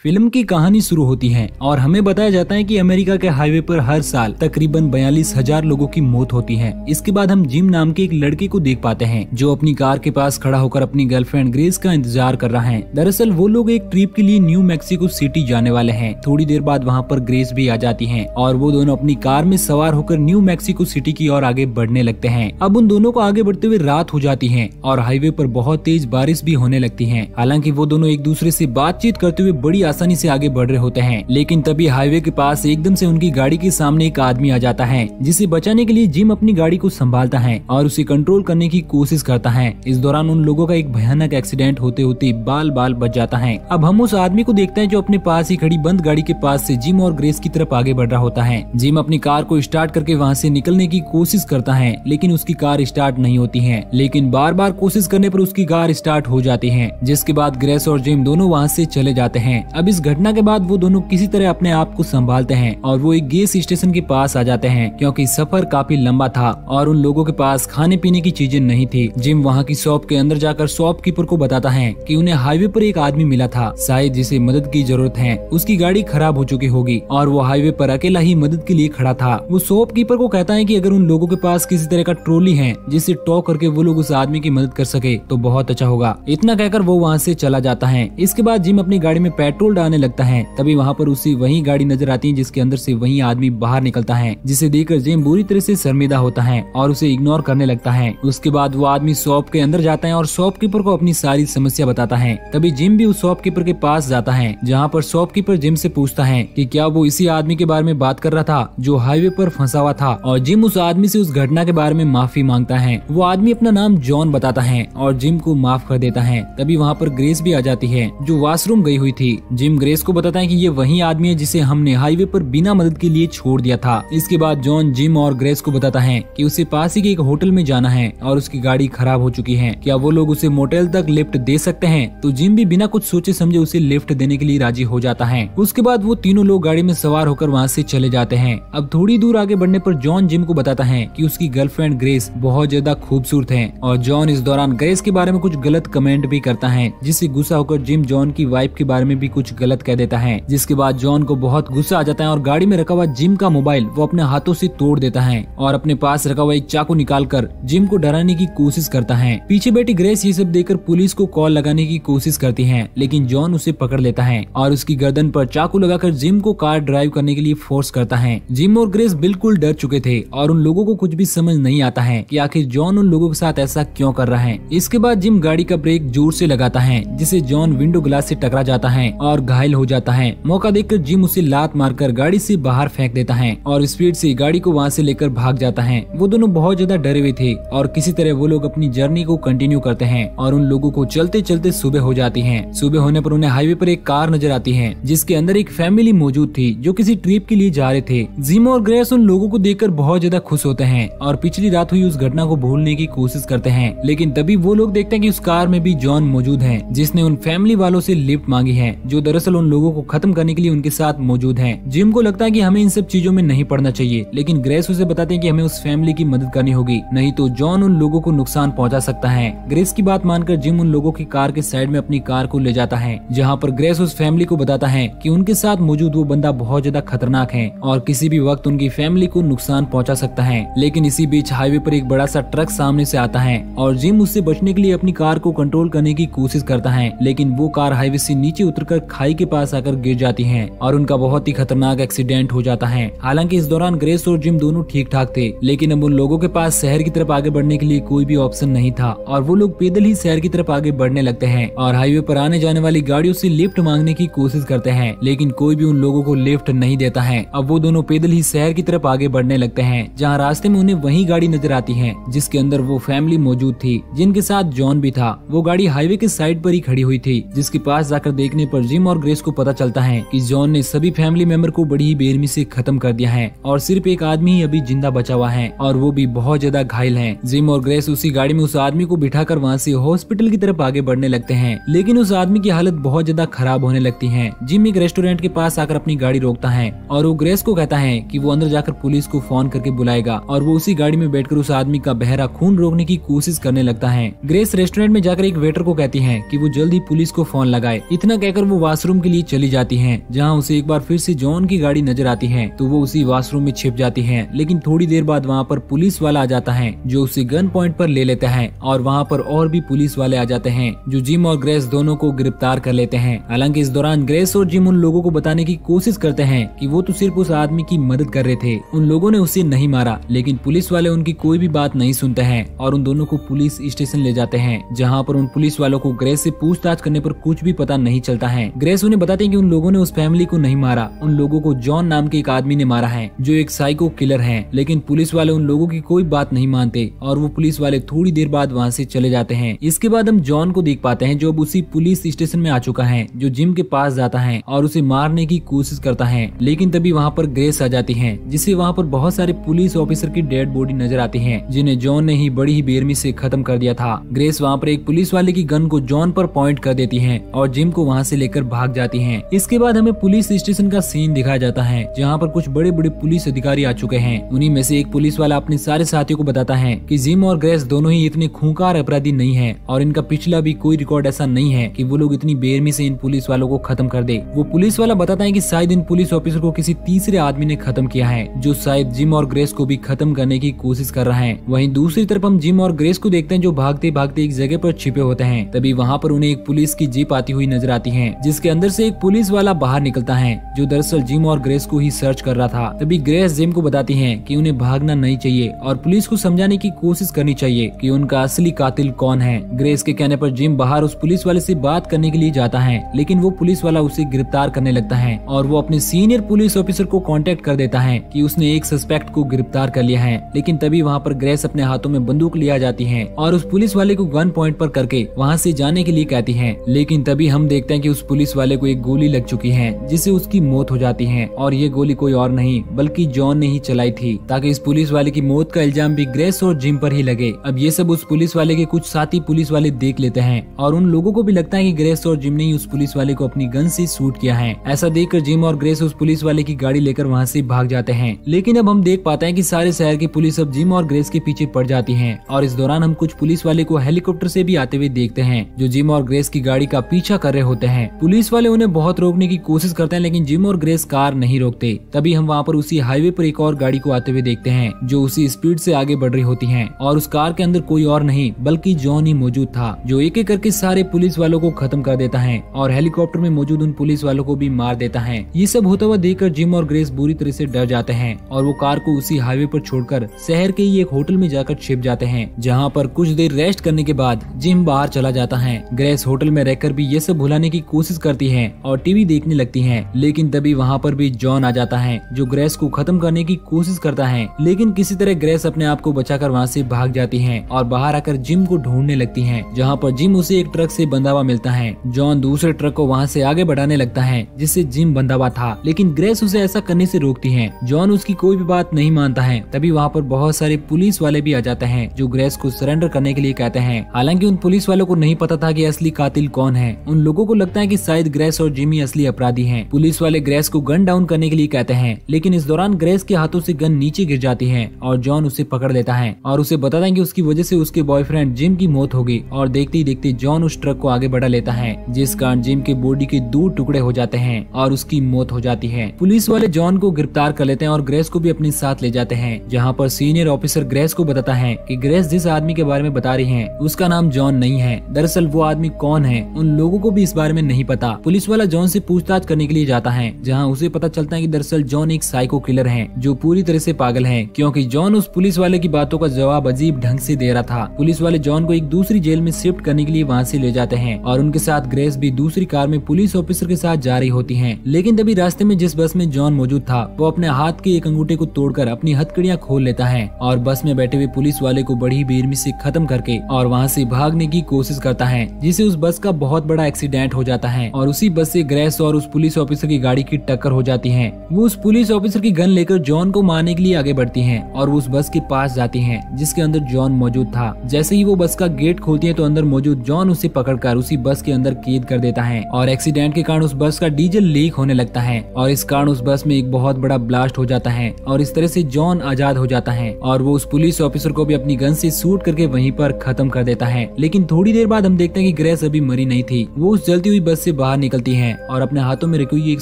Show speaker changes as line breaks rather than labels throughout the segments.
Film की कहानी शुरू होती है और हमें बताया जाता है कि अमेरिका के हाईवे पर हर साल तकरीबन 42,000 लोगों की मौत होती है। इसके बाद हम जिम नाम के एक लड़के को देख पाते हैं जो अपनी कार के पास खड़ा होकर अपनी गर्लफ्रेंड ग्रेस का इंतजार कर रहा है। दरअसल वो लोग एक ट्रिप के लिए न्यू मैक्सिको सिटी जाने वाले हैं। थोड़ी देर बाद वहाँ पर ग्रेस भी आ जाती है और वो दोनों अपनी कार में सवार होकर न्यू मैक्सिको सिटी की ओर आगे बढ़ने लगते हैं। अब उन दोनों को आगे बढ़ते हुए रात हो जाती है और हाईवे पर बहुत तेज बारिश भी होने लगती है। हालांकि वो दोनों एक दूसरे से बातचीत करते हुए बड़ी आसानी से आगे बढ़ रहे होते हैं, लेकिन तभी हाईवे के पास एकदम से उनकी गाड़ी के सामने एक आदमी आ जाता है जिसे बचाने के लिए जिम अपनी गाड़ी को संभालता है और उसे कंट्रोल करने की कोशिश करता है। इस दौरान उन लोगों का एक भयानक एक्सीडेंट होते होते बाल बच जाता है। अब हम उस आदमी को देखते हैं जो अपने पास ही खड़ी बंद गाड़ी के पास से जिम और ग्रेस की तरफ आगे बढ़ रहा होता है। जिम अपनी कार को स्टार्ट करके वहाँ से निकलने की कोशिश करता है, लेकिन उसकी कार स्टार्ट नहीं होती है। लेकिन बार बार कोशिश करने पर उसकी कार स्टार्ट हो जाती है, जिसके बाद ग्रेस और जिम दोनों वहाँ से चले जाते हैं। अब इस घटना के बाद वो दोनों किसी तरह अपने आप को संभालते हैं और वो एक गैस स्टेशन के पास आ जाते हैं क्योंकि सफर काफी लंबा था और उन लोगों के पास खाने पीने की चीजें नहीं थी। जिम वहाँ की शॉप के अंदर जाकर शॉपकीपर को बताता है कि उन्हें हाईवे पर एक आदमी मिला था, शायद जिसे मदद की जरूरत है। उसकी गाड़ी खराब हो चुकी होगी और वो हाईवे पर अकेला ही मदद के लिए खड़ा था। वो शॉपकीपर को कहता है कि अगर उन लोगों के पास किसी तरह का ट्रॉली है जिसे टॉ करके वो लोग उस आदमी की मदद कर सके तो बहुत अच्छा होगा। इतना कहकर वो वहाँ से चला जाता है। इसके बाद जिम अपनी गाड़ी में पेट्रोल डालने लगता है। तभी वहाँ पर उसी वही गाड़ी नजर आती है जिसके अंदर से वही आदमी बाहर निकलता है, जिसे देखकर जिम बुरी तरह से शर्मिंदा होता है और उसे इग्नोर करने लगता है। उसके बाद वो आदमी शॉप के अंदर जाता है और शॉपकीपर को अपनी सारी समस्या बताता है। तभी जिम भी उस शॉपकीपर के पास जाता है, जहाँ पर शॉपकीपर जिम से पूछता है कि क्या वो इसी आदमी के बारे में बात कर रहा था जो हाईवे पर फंसा हुआ था, और जिम उस आदमी से उस घटना के बारे में माफी मांगता है। वो आदमी अपना नाम जॉन बताता है और जिम को माफ कर देता है। तभी वहाँ पर ग्रेस भी आ जाती है जो वॉशरूम गई हुई थी। जिम ग्रेस को बताता है कि ये वही आदमी है जिसे हमने हाईवे पर बिना मदद के लिए छोड़ दिया था। इसके बाद जॉन जिम और ग्रेस को बताता है कि उसे पास ही के एक होटल में जाना है और उसकी गाड़ी खराब हो चुकी है। क्या वो लोग उसे मोटेल तक लिफ्ट दे सकते हैं? तो जिम भी बिना कुछ सोचे समझे उसे लिफ्ट देने के लिए राजी हो जाता है। उसके बाद वो तीनों लोग गाड़ी में सवार होकर वहाँ से चले जाते हैं। अब थोड़ी दूर आगे बढ़ने पर जॉन जिम को बताता है कि उसकी गर्लफ्रेंड ग्रेस बहुत ज्यादा खूबसूरत है और जॉन इस दौरान ग्रेस के बारे में कुछ गलत कमेंट भी करता है, जिससे गुस्सा होकर जिम जॉन की वाइफ के बारे में भी कुछ गलत कह देता है। जिसके बाद जॉन को बहुत गुस्सा आ जाता है और गाड़ी में रखा हुआ जिम का मोबाइल वो अपने हाथों से तोड़ देता है और अपने पास रखा हुआ एक चाकू निकालकर जिम को डराने की कोशिश करता है। पीछे बैठी ग्रेस ये सब देखकर पुलिस को कॉल लगाने की कोशिश करती है, लेकिन जॉन उसे पकड़ लेता है और उसकी गर्दन पर चाकू लगाकर जिम को कार ड्राइव करने के लिए फोर्स करता है। जिम और ग्रेस बिल्कुल डर चुके थे और उन लोगों को कुछ भी समझ नहीं आता है कि आखिर जॉन उन लोगों के साथ ऐसा क्यों कर रहा है। इसके बाद जिम गाड़ी का ब्रेक जोर से लगाता है, जिससे जॉन विंडो ग्लास से टकरा जाता है और घायल हो जाता है। मौका देखकर जिम उसे लात मारकर गाड़ी से बाहर फेंक देता है और स्पीड से गाड़ी को वहाँ से लेकर भाग जाता है। वो दोनों बहुत ज्यादा डरे हुए थे और किसी तरह वो लोग अपनी जर्नी को कंटिन्यू करते हैं और उन लोगों को चलते चलते सुबह हो जाती है। सुबह होने पर उन्हें हाईवे पर एक कार नजर आती है जिसके अंदर एक फैमिली मौजूद थी जो किसी ट्रिप के लिए जा रहे थे। जिम और ग्रेस उन लोगों को देखकर बहुत ज्यादा खुश होते हैं और पिछली रात हुई उस घटना को भूलने की कोशिश करते हैं, लेकिन तभी वो लोग देखते हैं कि उस कार में भी जॉन मौजूद है जिसने उन फैमिली वालों से लिफ्ट मांगी है, जो दरअसल उन लोगों को खत्म करने के लिए उनके साथ मौजूद है। जिम को लगता है कि हमें इन सब चीजों में नहीं पड़ना चाहिए, लेकिन ग्रेस उसे बताते हैं कि हमें उस फैमिली की मदद करनी होगी, नहीं तो जॉन उन लोगों को नुकसान पहुंचा सकता है। ग्रेस की बात मानकर जिम उन लोगों की कार के साइड में अपनी कार को ले जाता है, जहां पर ग्रेस उस फैमिली को बताता है कि उनके साथ मौजूद वो बंदा बहुत ज्यादा खतरनाक है और किसी भी वक्त उनकी फैमिली को नुकसान पहुंचा सकता है। लेकिन इसी बीच हाईवे पर एक बड़ा सा ट्रक सामने से आता है और जिम उससे बचने के लिए अपनी कार को कंट्रोल करने की कोशिश करता है, लेकिन वो कार हाईवे से नीचे उतरकर खाई के पास आकर गिर जाती है और उनका बहुत ही खतरनाक एक्सीडेंट हो जाता है। हालांकि इस दौरान ग्रेस और जिम दोनों ठीक ठाक थे, लेकिन अब उन लोगों के पास शहर की तरफ आगे बढ़ने के लिए कोई भी ऑप्शन नहीं था और वो लोग पैदल ही शहर की तरफ आगे बढ़ने लगते हैं और हाईवे पर आने जाने वाली गाड़ियों से लिफ्ट मांगने की कोशिश करते हैं, लेकिन कोई भी उन लोगों को लिफ्ट नहीं देता है। अब वो दोनों पैदल ही शहर की तरफ आगे बढ़ने लगते हैं, जहाँ रास्ते में उन्हें वही गाड़ी नजर आती है जिसके अंदर वो फैमिली मौजूद थी, जिनके साथ जॉन भी था। वो गाड़ी हाईवे के साइड पर ही खड़ी हुई थी, जिसके पास जाकर देखने पर जिम और ग्रेस को पता चलता है कि जॉन ने सभी फैमिली मेंबर को बड़ी ही बेरहमी से खत्म कर दिया है और सिर्फ एक आदमी ही अभी जिंदा बचा हुआ है और वो भी बहुत ज्यादा घायल है। जिम और ग्रेस उसी गाड़ी में उस आदमी को बिठाकर वहाँ से हॉस्पिटल की तरफ आगे बढ़ने लगते हैं, लेकिन उस आदमी की हालत बहुत ज्यादा खराब होने लगती है। जिम एक रेस्टोरेंट के पास आकर अपनी गाड़ी रोकता है और वो ग्रेस को कहता है कि वो अंदर जाकर पुलिस को फोन करके बुलाएगा और वो उसी गाड़ी में बैठकर उस आदमी का बहरा खून रोकने की कोशिश करने लगता है। ग्रेस रेस्टोरेंट में जाकर एक वेटर को कहती है कि वो जल्दी पुलिस को फोन लगाए। इतना कहकर वो वॉशरूम के लिए चली जाती है, जहाँ उसे एक बार फिर से जॉन की गाड़ी नजर आती है तो वो उसी वॉशरूम में छिप जाती है। लेकिन थोड़ी देर बाद वहाँ पर पुलिस वाला आ जाता है जो उसे गन पॉइंट पर ले लेता है और वहाँ पर और भी पुलिस वाले आ जाते हैं जो जिम और ग्रेस दोनों को गिरफ्तार कर लेते हैं। हालांकि इस दौरान ग्रेस और जिम उन लोगों को बताने की कोशिश करते हैं कि वो तो सिर्फ उस आदमी की मदद कर रहे थे, उन लोगों ने उसे नहीं मारा। लेकिन पुलिस वाले उनकी कोई भी बात नहीं सुनते हैं और उन दोनों को पुलिस स्टेशन ले जाते हैं, जहाँ पर उन पुलिस वालों को ग्रेस से पूछताछ करने पर कुछ भी पता नहीं चलता है। ग्रेस उन्हें बताते हैं कि उन लोगों ने उस फैमिली को नहीं मारा, उन लोगों को जॉन नाम के एक आदमी ने मारा है जो एक साइको किलर है। लेकिन पुलिस वाले उन लोगों की कोई बात नहीं मानते और वो पुलिस वाले थोड़ी देर बाद वहाँ से चले जाते हैं। इसके बाद हम जॉन को देख पाते हैं जो अब उसी पुलिस स्टेशन में आ चुका है, जो जिम के पास जाता है और उसे मारने की कोशिश करता है। लेकिन तभी वहाँ पर ग्रेस आ जाती है, जिससे वहाँ पर बहुत सारे पुलिस ऑफिसर की डेड बॉडी नजर आती है जिन्हें जॉन ने ही बड़ी ही बेरहमी से खत्म कर दिया था। ग्रेस वहाँ पर एक पुलिस वाले की गन को जॉन पर पॉइंट कर देती है और जिम को वहाँ से लेकर भाग जाती है। इसके बाद हमें पुलिस स्टेशन का सीन दिखाया जाता है जहाँ पर कुछ बड़े बड़े पुलिस अधिकारी आ चुके हैं। उन्हीं में से एक पुलिस वाला अपने सारे साथियों को बताता है कि जिम और ग्रेस दोनों ही इतने खूंखार अपराधी नहीं है और इनका पिछला भी कोई रिकॉर्ड ऐसा नहीं है कि वो लोग इतनी बेरहमी से इन पुलिस वालों को खत्म कर दे। वो पुलिस वाला बताता है कि शायद इन पुलिस ऑफिसर को किसी तीसरे आदमी ने खत्म किया है जो शायद जिम और ग्रेस को भी खत्म करने की कोशिश कर रहा है। वहीं दूसरी तरफ हम जिम और ग्रेस को देखते हैं जो भागते भागते एक जगह पर छिपे होते हैं। तभी वहाँ पर उन्हें एक पुलिस की जीप आती हुई नजर आती है जिसके अंदर से एक पुलिस वाला बाहर निकलता है जो दरअसल जिम और ग्रेस को ही सर्च कर रहा था। तभी ग्रेस जिम को बताती है कि उन्हें भागना नहीं चाहिए और पुलिस को समझाने की कोशिश करनी चाहिए कि उनका असली कातिल कौन है। ग्रेस के कहने पर जिम बाहर उस पुलिस वाले से बात करने के लिए जाता है, लेकिन वो पुलिस वाला उसे गिरफ्तार करने लगता है और वो अपने सीनियर पुलिस ऑफिसर को कांटेक्ट कर देता है कि उसने एक सस्पेक्ट को गिरफ्तार कर लिया है। लेकिन तभी वहाँ पर ग्रेस अपने हाथों में बंदूक लिया जाती है और उस पुलिस वाले को गन पॉइंट पर करके वहाँ से जाने के लिए कहती है। लेकिन तभी हम देखते हैं कि उस पुलिस वाले को एक गोली लग चुकी है जिससे उसकी मौत हो जाती है और ये गोली कोई और नहीं बल्कि जॉन ने ही चलाई थी ताकि इस पुलिस वाले की मौत का इल्जाम भी ग्रेस और जिम पर ही लगे। अब ये सब उस पुलिस वाले के कुछ साथी पुलिस वाले देख लेते हैं और उन लोगों को भी लगता है कि ग्रेस और जिम ने ही उस पुलिस वाले को अपनी गन से शूट किया है। ऐसा देखकर जिम और ग्रेस उस पुलिस वाले की गाड़ी लेकर वहाँ से भाग जाते हैं। लेकिन अब हम देख पाते हैं कि सारे शहर की पुलिस अब जिम और ग्रेस के पीछे पड़ जाती है और इस दौरान हम कुछ पुलिस वाले को हेलीकॉप्टर से भी आते हुए देखते हैं जो जिम और ग्रेस की गाड़ी का पीछा कर रहे होते हैं। पुलिस वाले उन्हें बहुत रोकने की कोशिश करते हैं लेकिन जिम और ग्रेस कार नहीं रोकते। तभी हम वहाँ पर उसी हाईवे पर एक और गाड़ी को आते हुए देखते हैं जो उसी स्पीड से आगे बढ़ रही होती है और उस कार के अंदर कोई और नहीं बल्कि जॉन ही मौजूद था जो एक एक करके सारे पुलिस वालों को खत्म कर देता है और हेलीकॉप्टर में मौजूद उन पुलिस वालों को भी मार देता है। ये सब होता हुआ देखकर जिम और ग्रेस बुरी तरह से डर जाते हैं और वो कार को उसी हाईवे पर छोड़कर शहर के ही एक होटल में जाकर छिप जाते हैं, जहाँ पर कुछ देर रेस्ट करने के बाद जिम बाहर चला जाता है। ग्रेस होटल में रहकर भी ये सब भुलाने की कोशिश करती है और टीवी देखने लगती है। लेकिन तभी वहाँ पर भी जॉन आ जाता है जो ग्रेस को खत्म करने की कोशिश करता है, लेकिन किसी तरह ग्रेस अपने आप को बचाकर वहाँ से भाग जाती है और बाहर आकर जिम को ढूंढने लगती है, जहाँ पर जिम उसे एक ट्रक से बंधा हुआ मिलता है। जॉन दूसरे ट्रक को वहाँ से आगे बढ़ाने लगता है जिससे जिम बंधा हुआ था, लेकिन ग्रेस उसे ऐसा करने से रोकती है। जॉन उसकी कोई भी बात नहीं मानता है। तभी वहाँ पर बहुत सारे पुलिस वाले भी आ जाते हैं जो ग्रेस को सरेंडर करने के लिए कहते हैं। हालांकि उन पुलिस वालों को नहीं पता था कि असली कातिल कौन है। उन लोगों को लगता है कि शायद ग्रेस और जिम ही असली अपराधी हैं। पुलिस वाले ग्रेस को गन डाउन करने के लिए कहते हैं, लेकिन इस दौरान ग्रेस के हाथों से गन नीचे गिर जाती है और जॉन उसे पकड़ लेता है और उसे बताता है कि उसकी वजह से उसके बॉयफ्रेंड जिम की मौत होगी। और देखते ही देखते जॉन उस ट्रक को आगे बढ़ा लेता है जिस कारण जिम के बॉडी के 2 टुकड़े हो जाते हैं और उसकी मौत हो जाती है। पुलिस वाले जॉन को गिरफ्तार कर लेते हैं और ग्रेस को भी अपने साथ ले जाते हैं, जहाँ पर सीनियर ऑफिसर ग्रेस को बताता है कि ग्रेस जिस आदमी के बारे में बता रही है उसका नाम जॉन नहीं है। दरअसल वो आदमी कौन है उन लोगों को भी इस बारे में नहीं पता। पुलिस वाला जॉन से पूछताछ करने के लिए जाता है, जहाँ उसे पता चलता है कि दरअसल जॉन एक साइको किलर है जो पूरी तरह से पागल है, क्योंकि जॉन उस पुलिस वाले की बातों का जवाब अजीब ढंग से दे रहा था। पुलिस वाले जॉन को एक दूसरी जेल में शिफ्ट करने के लिए वहाँ से ले जाते हैं और उनके साथ ग्रेस भी दूसरी कार में पुलिस ऑफिसर के साथ जा रही होती है। लेकिन तभी रास्ते में जिस बस में जॉन मौजूद था वो अपने हाथ के एक अंगूठे को तोड़कर अपनी हथकड़ियां खोल लेता है और बस में बैठे हुए पुलिस वाले को बड़ी बेरहमी से खत्म करके और वहाँ से भागने की कोशिश करता है, जिससे उस बस का बहुत बड़ा एक्सीडेंट हो जाता है और उसी बस से ग्रेस और उस पुलिस ऑफिसर की गाड़ी की टक्कर हो जाती है। वो उस पुलिस ऑफिसर की गन लेकर जॉन को मारने के लिए आगे बढ़ती है और वो उस बस के पास जाती है जिसके अंदर जॉन मौजूद था। जैसे ही वो बस का गेट खोलती है तो अंदर मौजूद जॉन उसे पकड़कर उसी बस के अंदर कैद कर देता है और एक्सीडेंट के कारण उस बस का डीजल लीक होने लगता है और इस कारण उस बस में एक बहुत बड़ा ब्लास्ट हो जाता है और इस तरह से जॉन आजाद हो जाता है और वो उस पुलिस ऑफिसर को भी अपनी गन से शूट करके वहीं पर खत्म कर देता है। लेकिन थोड़ी देर बाद हम देखते हैं कि ग्रेस अभी मरी नहीं थी। वो उस जलती हुई बस से बाहर निकलती हैं और अपने हाथों में रखी हुई एक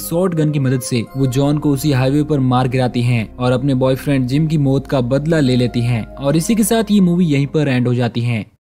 शॉर्ट गन की मदद से वो जॉन को उसी हाईवे पर मार गिराती हैं और अपने बॉयफ्रेंड जिम की मौत का बदला ले लेती हैं। और इसी के साथ ये मूवी यहीं पर एंड हो जाती है।